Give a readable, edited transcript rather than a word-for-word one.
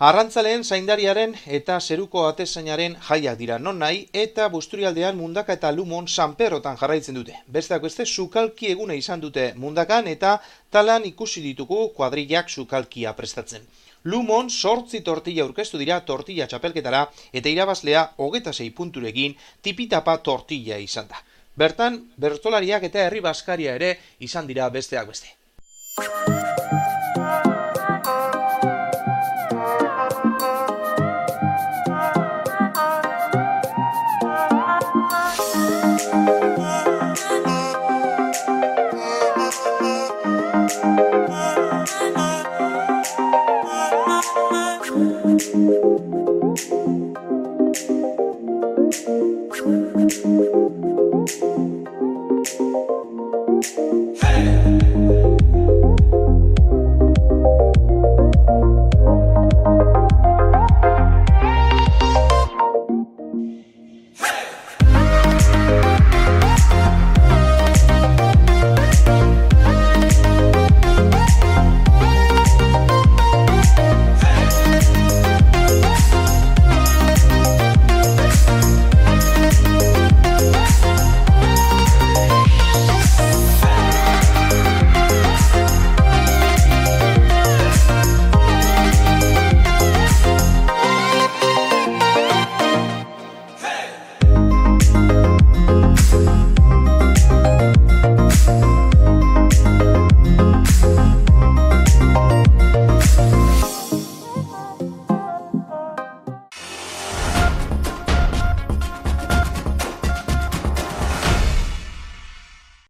Arrantzaleen zaindariaren eta zeruko atezainaren jaiak dira non nahi eta Busturialdean Mundaka eta Lumon Sanperrotan jarraitzen dute. Besteak beste sukalki eguna izan dute Mundakan eta talan ikusi ditugu kuadrillak sukalkia prestatzen. Lumon 8 tortilla aurkeztu dira tortilla txapelketara eta irabazlea 26 punturekin tipitapa tortilla izan da. Bertan, bertsolariak eta herri baskaria ere izan dira besteak beste. Thank you.